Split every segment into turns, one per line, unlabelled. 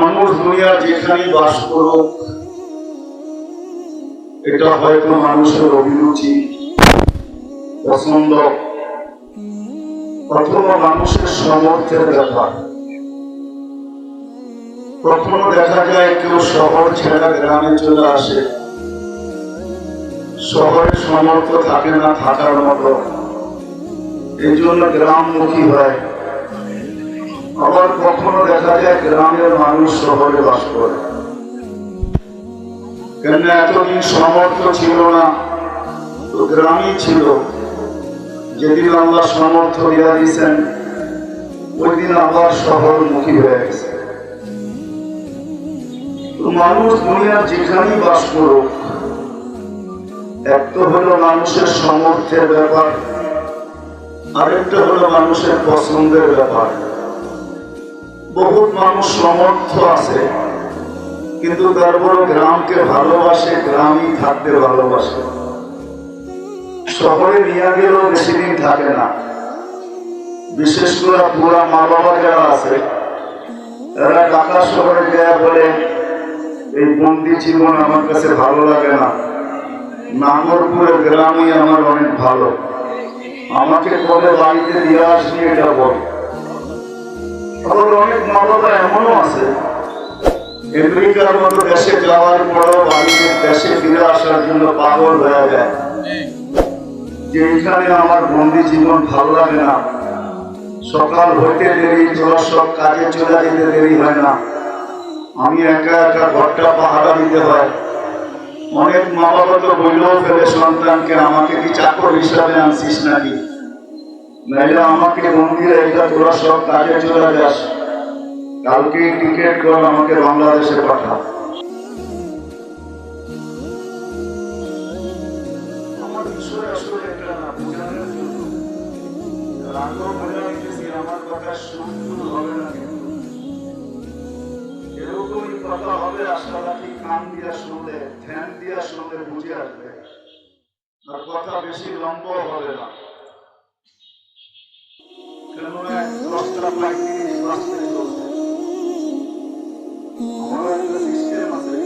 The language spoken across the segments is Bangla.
মানুষ দুনিয়া যেখানে বাস করুক, এটা হয়তো মানুষের অভিরুচি, পছন্দ অথবা মানুষের সামর্থ্যের ব্যাপার। কখনো দেখা যায় কেউ শহর ছেড়ে গ্রামে চলে আসে, শহরের সামর্থ্য থাকে না থাকার মতো, এই জন্য গ্রামমুখী হয়। আবার কখনো দেখা যায় গ্রামের মানুষ শহরে বাস করে। কেন এতদিন সামর্থ্য ছিল না, তো গ্রামই ছিল। যেদিন আল্লাহ সামর্থ্য দিয়া দিয়েছেন, ওই দিন আবার শহরমুখী হয়ে গেছে। মানুষ দুনিয়ার যেখানেই বাস করুক, একটা হলো মানুষের সামর্থ্যের ব্যাপার, আরেকটা হলো মানুষের পছন্দের ব্যাপার। বহুত মানুষ সামর্থ্য আছে, কিন্তু তারপর গ্রামকে ভালোবাসে, গ্রামই থাকতে ভালোবাসে। শহরে নিয়ে গেলেও বেশি দিন থাকে না। বিশেষ করে পুরা মা বাবা যারা আছে, এরা ঢাকা শহরে গিয়ে বলে এই বন্দি জীবন আমার কাছে ভালো লাগে না, নাগরপুরের গ্রামই আমার অনেক ভালো। আমাকে বলে বাড়িতে দিয়ে আসনি, এটা বল। আবার অনেক মা বাবা এমনও আছে, আমেরিকার মতো দেশে যাওয়ার পরও বাড়িতে দেশে ফিরে আসার জন্য পাগল হয়ে যায়, যে এখানে আমার বন্দি জীবন ভালো লাগে না। সকাল হইতে দেরি, সব কাজে চলে যেতে দেরি হয় না, আমি একা একা ঘরটা পাহারা দিতে হয়। অনেক মা বাবা তো বললেও ফেলে সন্তানকে, আমাকে কি চাকর হিসাবে আনছিস নাকি, নাইলে আমাকে মন্দিরে এটা তোরা সব কাজে চলে যাস, কালকে টিকিট কর, আমাকে বাংলাদেশে পাঠা। আমার বিষয় আসলে এটা না, বোঝানোর জন্য রাগও বোঝাইতেছি, আমার কথা শুনতে হবে না, কিন্তু এরকমই কথা হবে। আশা রাখি কান দিয়া শুনলে, ধ্যান দিয়া শুনলে বুঝে আসবে, আর কথা বেশি লম্বা হবে না। কেননা 10টা 35 বাজতে চলছে। আমার একটা সিস্টেম আছে,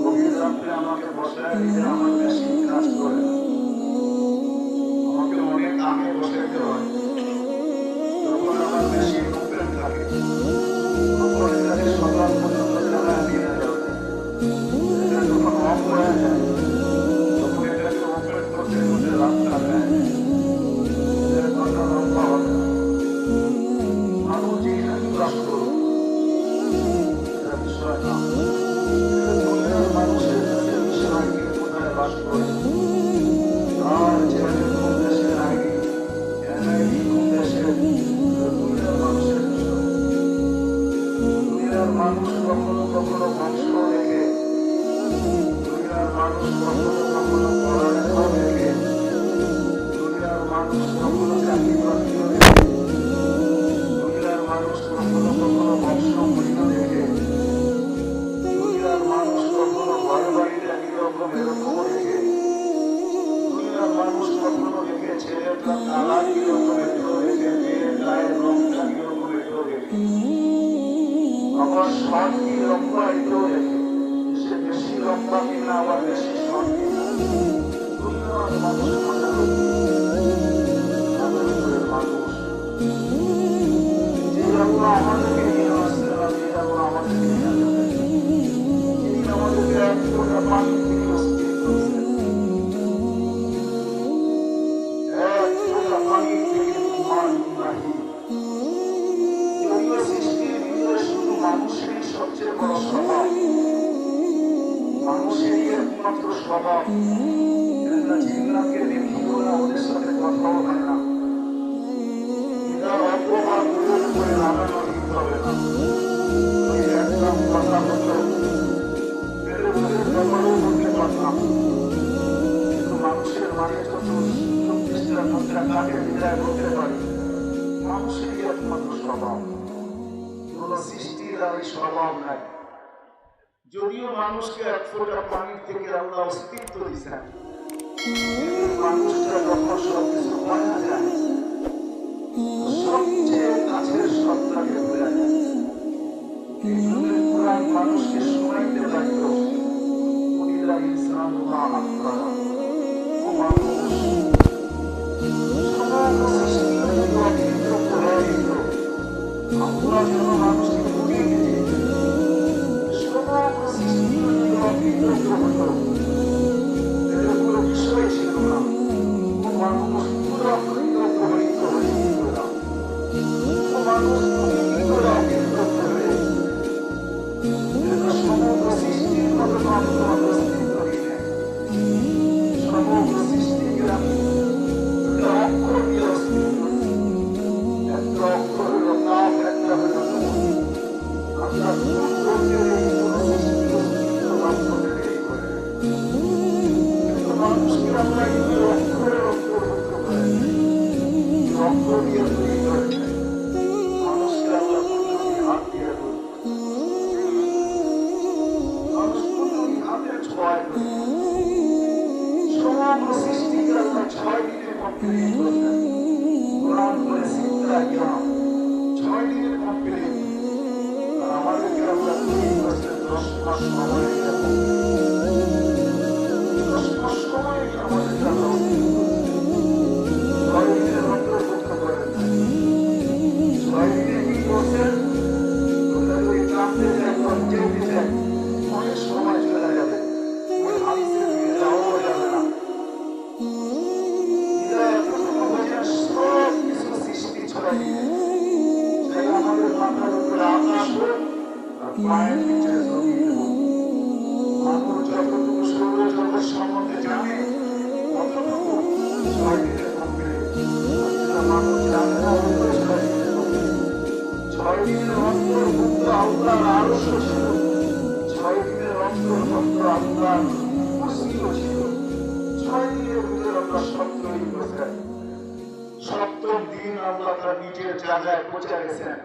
গভীর রাত্রে আমাকে বসায় দিতে আমার মেশিন কাজ করে না, আমাকে অনেক আগে বসাইতে হয়। যখন আমার মেশিন ওপেন থাকে, তখন এটাকে সকাল পর্যন্ত চালায় দিয়ে যাবে। এটা যখন অফ হয়ে যায়, তখন এটাকে ওপেন করতে করতে রাস্তা দেয়। এর কথা লম্বা হবে না। মানুষ যেখানে বাস করুক, এটা বিষয় না। দুনিয়ার মানুষের কাছে বিষয় কি কোথায় বাস করে, আর ছেলে কোন দেশের আইনি, এনআইডি কোন দেশের, দুনিয়ার মানুষের বিষয়। দুনিয়ার মানুষ কখনো কখনো বংশ রেখে, দুনিয়ার মানুষ কখনো কখনো পড়ালেখা রেখে, দুনিয়ার মানুষ কখনো চাকরি বাকরি রেখে, দুনিয়ার মানুষ কখনো কখনো বংশ মহিলা রেখে, দুনিয়ার মানুষ কখনো ঘর বাড়িটা কিরকম এরকম রেখে, দুনিয়ার মানুষ কখনো রেখে ছেলেটা কালা কিরকম এটাও রেখে, মেয়ের গায়ের রংটা কিরকম এটাও রেখে, আবার শর্ট কি লম্বা এটাও রেখে, সে বেশি লম্বা কিনা আবার বেশি শর্ট কিনা। দুনিয়ার মানুষ মানুষ যে আল্লাহ আমাদেরকে নিয়ে আসতে হবে, আল্লাহ আমাদেরকে নিয়ে আসতে, তিনি আমাদেরকে এক ফোঁটা পানি থেকে অস্থির করেছেন, এক ফোঁটা পানি থেকে মান নাহি। যদিও সৃষ্টির ভিতরে শুধু মানুষেরই সবচেয়ে বড় স্বভাব, মানুষেরই একমাত্র স্বভাব। জিন্নাতকে দেখিও না, ওদের সাথে কথাও হয় না, অপমান করে লাগানো ঠিক হবে না। ওই একদম কথা হতো পেলে ওদের ব্যাপারেও বলতে পারতাম, কিন্তু মানুষের মাঝে যত 24টা মুদ্রা কাটে বিদায় বলতে পারি, মানুষেরই একমাত্র স্বভাব, কোন সৃষ্টির আর এই স্বভাব নাই। যদিও মানুষকে এক ফোঁটা পানির থেকে আল্লাহ অস্তিত্ব দিচ্ছেন, মানুষটা যখন সবকিছু পাওয়া যায়, সবচেয়ে কাছের সত্তাকে ভুলে যায়। এই জন্য কোরআন মানুষকে শোনাইতে লাগলো কুলিল ইনসানু মা আকফারা। ও মানুষ, সমগ্র সৃষ্টিকে যদি অকৃত্য করে দিত, আল্লাহ যেন মানুষকে বুঝিয়ে দিতে, সমগ্র সৃষ্টিকে যদি অকৃত্য হতো, এর কোনো বিষয় ছিল না। ও মানুষ পুরো অকৃত্য প্রহরিত হয়ে যেত না। ও মানুষ তুমি কি করে অকৃত্য করবে? সমগ্র সৃষ্টির মতো তোমার অস্তিত্ব নেই। সমগ্র সৃষ্টিকে আমি অক্ষর দিয়ে অস্তিত্ব, একটা অক্ষর হলো নাম, একটা হলো আমরা মানুষকে আমরা কিন্তু অক্ষরের অক্ষর হতে পারি, অক্ষর দিয়ে তৈরি করে মানুষকে আমরা হাত দিয়ে সমগ্র সৃষ্টিকে আমরা 6 দিনে কমপ্লিট করতেন। কোরআন বলে 6 দিনে কমপ্লিট। আর আমাদেরকে আমরা তৈরি করছেন 10 মাস সময়। 10 মাস সময় আমাদেরকে আমরা 6 দিনের অন্তর্ভুক্ত করেন। 6 দিনে কি করছেন? ওটা যদি কাঁদতে চাই, যেতে চাই, অনেক সময় চলে যাবে। ওই হাদিসের দিকে যাওয়া যাবে না। সব কিছু সৃষ্টি ছড়াই দিবে। তাই আমাদের মাথার উপরে আকাশ হোক আর পায়ের নিচে জমিন হোক, মানুষ যতটুকু সৌরজগৎ সম্বন্ধে জানে ততটুকু 6 দিনে কমপ্লিট। মানুষ জানে না, 6 দিনে কমপ্লিট। 6 দিনের অন্তর্ভুক্ত আল্লাহর আরশ ছিল, 6 দিনের অন্তর্ভুক্ত আল্লাহর কুরসিও ছিল। 6 দিনের ভিতরে আমরা সব তৈরি করেছেন। 7ম দিন আল্লাহ তার নিজের জায়গায় পৌঁছে গেছেন,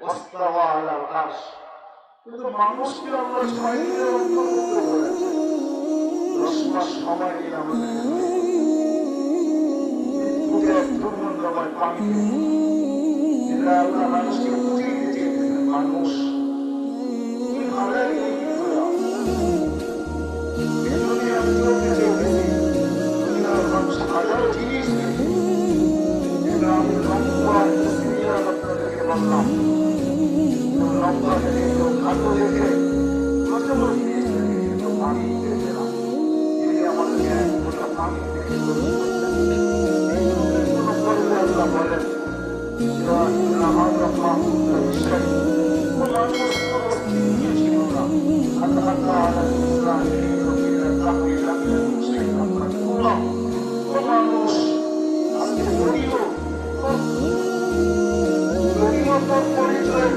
ওয়াস্তাওয়া আলাল আরশ। কিন্তু মানুষকে আমরা 6 দিনের অন্তর্ভুক্ত করেছি। 10 মাস সময় নিয়ে আমাদের দুর্গন্ধময় পানি এটা আল্লাহ মানুষকে বুঝিয়ে দিতে চেয়েছেন। মানুষ তুমি ভালো গেলে কি করে এজন্যই আমি চলতে চেয়েছি। দুনিয়ার মানুষ হাজারো জিনিস যেটা আমি লম্বা সিরিয়াল আপনাদেরকে বললাম। লম্বা দেখে কেউ খাটো দেখে প্রচন্ড জিনিস দেখে কিন্তু পানি দেখে না। যদি আমাদেরকে এক ফোঁটা পানি দেখে বলেন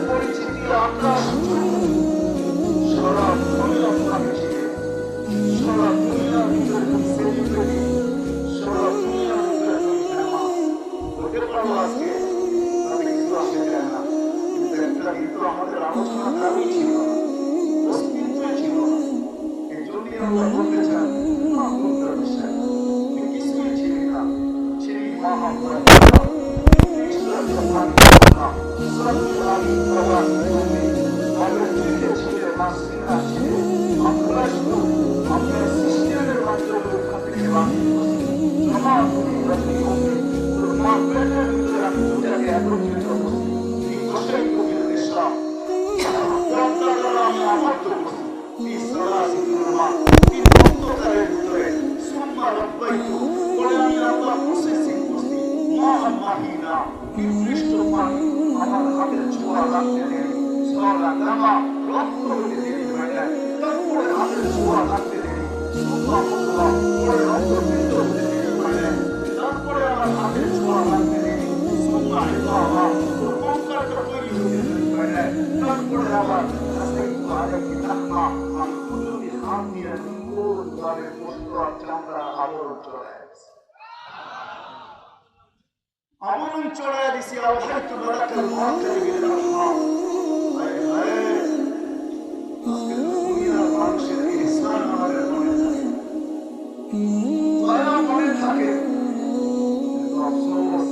পরিচিতি আকাশ সারা দুনিয়া ভাবছে, সারা দুনিয়ার ভিতরে সেলিব্রিটি, সারা দুনিয়ার ভিতরে হতে পারবো আজকে, তাতে কিন্তু আসে যায় না। কিন্তু একটা কিন্তু আমাদের আলোচনা কারই ছিল না, অস্তিত্বই ছিল না। এই জন্যই আমরা বলতে চান বলতে বিশ্বাস তুই কিছুই ছিলি না, ছিলি আমার হাতের ছোঁয়া লাগতে নেই, সরা গামা রক্ত হতে দেরি হয় না, তারপরে হাতের ছোঁয়া লাগতে দেরি, পরে রক্ত বৃদ্ধ হতে দেরি হয় না, তারপরে আমার হাতের ছোঁয়া লাগতে দেরি, তোর কঙ্কালটা তৈরি হতে দেরি হয় না, তারপরে আবার আরেকটি ধাক্কা আমি কুদরতি হাত দিয়ে নির্মূল ভাবে বস্ত্র আর চামড়া আবরণ চড়ায় আমন চড়ায় দিছি। আলহামদু বারাকাল মুআক্কাল বিল্লাহ। আজকে দুনিয়ার মানুষের ইহসান আমাদের মনে থাকে, দয়া মনে থাকে, কিন্তু আফসোস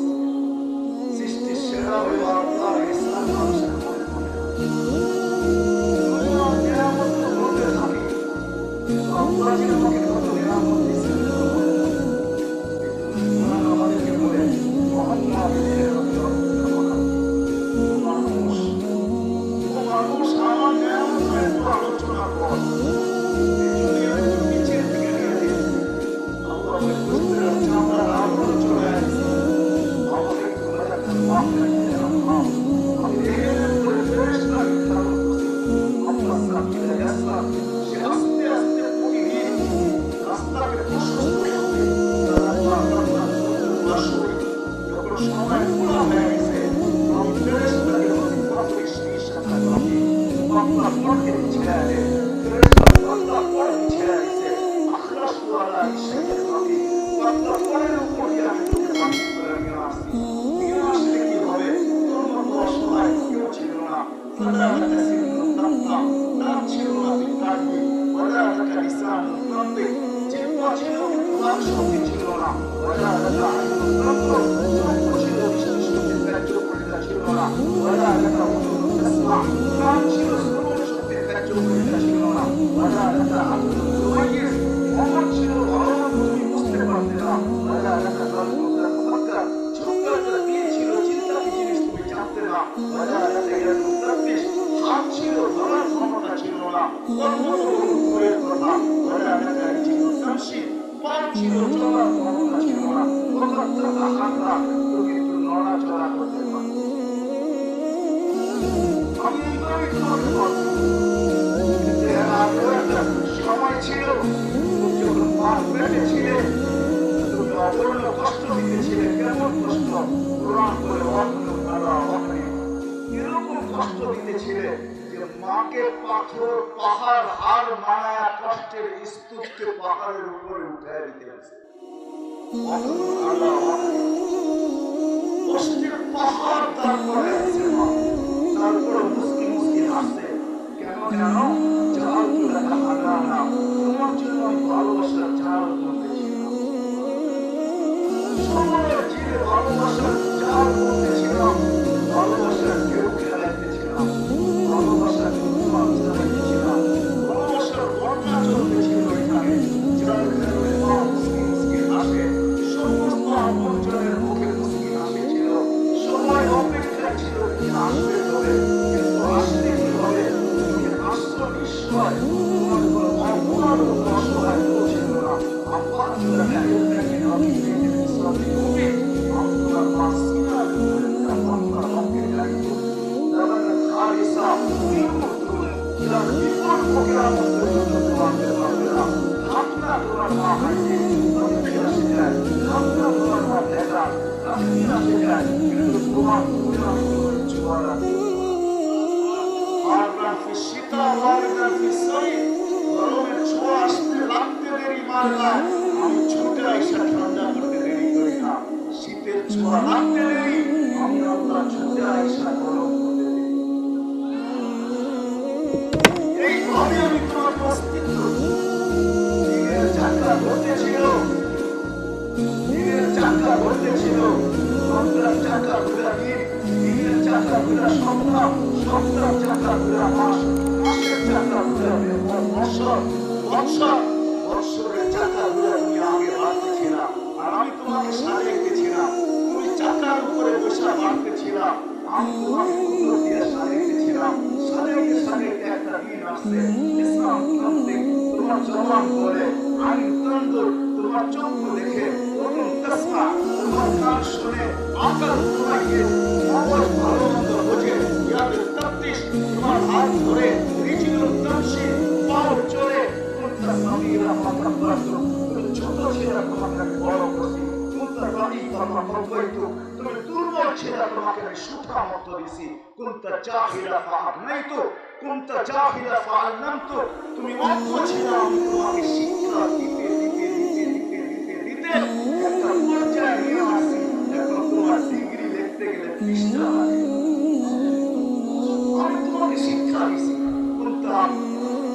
সৃষ্টির সেরা হয়ে আল্লাহর ইহসান মানুষের মনে থাকে। আলোচনার পর এই জন্য একটু নিচের দিকে নিয়ে দিই। আমরা বুঝতে পারছি আমরা আলো চলে আসছি। আমাদের তোমরা একটা মাপ রাখতে আমি দেখে করে ফেরেশতা খেয়াল করছি। আমরা সামনে আসলাম সে আস্তে আস্তে প্রতিদিন রাস্তাকে প্রশস্ত করতে যখন সময় পুরা হয়ে গেছে তখন ফেরেশতাকে বলি প্রত্যেক সাথে বাংলা পড়তে ছেড়ে ফেরেশতা বাংলা পড়তে ছেড়ে দিয়েছে আখলাস ওয়ালা ইশাইয়ের নবী বাংলা পড়ার উপর দিয়ে আমি তোকে বাকি করে নিয়ে আসছি নিয়ে আসলে কি হবে তোর মতো অসহায় কেউ ছিল না ওলা আলাকা সিরুন নামতা নাম ছিল না বিকারবি ওলা আলাকা লিসান নামতে জিহ্বা ছিল কিন্তু বাক শক্তি ছিল না ওলা আলাকা আইনুন নামতো চক্ষু ছিল দৃষ্টি শক্তি ত্যায্য করিতা ছিল না ওলা আলাকা উযুনুন তাসমা কান ছিল শ্রবণ শক্তি ত্যায্য করিতা ছিল না ওলা আলাকা আকুলুন তুমাইয়িজ মন ছিল ভালো তুমি বুঝতে পারতে না ওলা আলাকা কলবুন তাফাক্কার চোখটা দিয়ে ছিল চিন্তা কি জিনিস তুমি জানতে না ওলা আলাকা ইয়াদুন তাফিশ হাত ছিল ধরার ক্ষমতা ছিল না কর্মত দূরের কথা ওলা আলাকা রিজিকুন তামশি পাও ছিল চলার ক্ষমতা ছিল না ওকাত্তা আহারা তুমি একটু নড়াচড়া করতে পারো আমি এইভাবে তোমাকে বলছি যে আগেও একটা সময় ছিল যখন মার পেটে ছিলে তুমি অপূর্ণ কষ্ট দিতেছিলে কেমন কষ্ট কোরআন করে এরকম কষ্ট দিতেছিলে যে মাকে পাথর পাহাড় আর মায়া কষ্টের স্তূপকে পাহাড়ের উপরে উঠায় দিতে আছে কষ্টের পাহাড় তারপরে আছে মা তারপরে মুসকি মুসকি হাসে কেন জানো চাল তুলে হারা না তোমার জন্য আমি ভালোবাসার চাল বলতেছিলাম সময়ের জিরে ভালোবাসার চাল বলতেছিলাম ভালোবাসার কেউ খেলাইতেছিলাম ভালোবাসার তোমার চালাইতেছিলাম ভালোবাসার বন্যা চলতেছিল এখানে যার কারণে মা মুসকি মুসকি হাসে সমস্ত আপনজনের মুখে মুসকি হাসি ছিল সময় অপেক্ষা ছিল কি আসবে তবে কিন্তু আসলে কি হবে তুমি আসছো নিশ্চয় তোমার কোনো অপরাধ অসহায় ছিল না আব্বা চলে গেছে আমি সত্যি তুমি আপনার মাসিনা আপনার রঙে যাইতো দাদা খালিসা বিমুতুন যার বিপদ প্রোগ্রাম তোমাদের পারবে না হাতনা তোমার মা হাইতে আমি ফিরাসে যাই হাতনা তোমার মা ভেজা আমি ফিরাসে যাই কিন্তু তোমার প্রোগ্রাম কিছু করা মারনা ফি শীতা মারনা ফি সরি গরমের ছোঁয়া আসতে লাগতে দেরি মারনা আমি ছুটে আইসা ঠান্ডা করতে দেরি করি না শীতের ছোঁয়া লাগতে দেরি আমি আল্লাহ ছুটে আইসা গরম করতে দেরি এইভাবে আমি তোমার অস্তিত্ব দিনের চাকা ঘটেছিল দিনের চাকা ঘটেছিল সন্ধ্যার চাকা ঘুরা দিন দিনের চাকা ঘুরা সপ্তাহ সপ্তাহ চাকা ঘুরা মাস মাসের চাকা ঘুরা বৎসর বৎসর বৎসরের চাকা ঘুরা তুমি আগে বাড়তেছিলাম আর আমি তোমাকে সাজাইতেছিলাম তুমি চাকার উপরে বসে বাড়তেছিলাম আমি তোমাকে পুত্র দিয়ে সাজাইতেছিলাম সাজাইতে সাজাইতে একটা দিন আসছে ইসলাম তোমার জবান বলে আমি তন্দুর তোমার চক্ষু দেখে প্রথম তসমা তোমার কান শুনে আকাল তোমাকে মগজ ভালো মন্দ বোঝে ইয়াদের তাপ্তিস তোমার হাত ধরে রিজিলুন তামশি পাও চলে কুনতা সাগীরা ফাকাব্বারতু তুমি ছোট ছিলা তোমাকে আমি বড় করছি কুনতা রাঈতা ফাকাব্বারতু তুমি দুর্বল ছিলা তোমাকে আমি সুঠা মত দিছি কুনতা জাহিলা ফাআগনাইতু কুনতা জাহিলা ফাআল্লামতু তুমি অজ্ঞ ছিলা আমি তোমাকে শিক্ষা দিতে একটা পর্যায়ে নিয়ে আসি এখন তোমার ডিগ্রি লিখতে গেলে পৃষ্ঠা লাগে আমি তোমাকে শিক্ষা দিছি কুনতা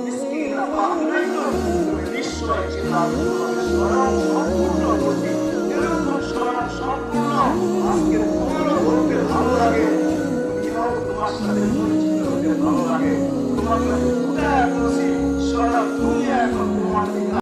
মিসকিনা ফাআগনাইতু তুমি নিশ্চয় ছিলা তোমাকে স্বয়ং সম্পূর্ণ করছি এরকম স্বয়ং সম্পূর্ণ আজকে তোমারও বলতে ভালো লাগে দুনিয়াও তোমার সাথে পরিচিত হতে ভালো লাগে তোমাকে ফুটায় করছি সারা দুনিয়া এখন তোমার দিকে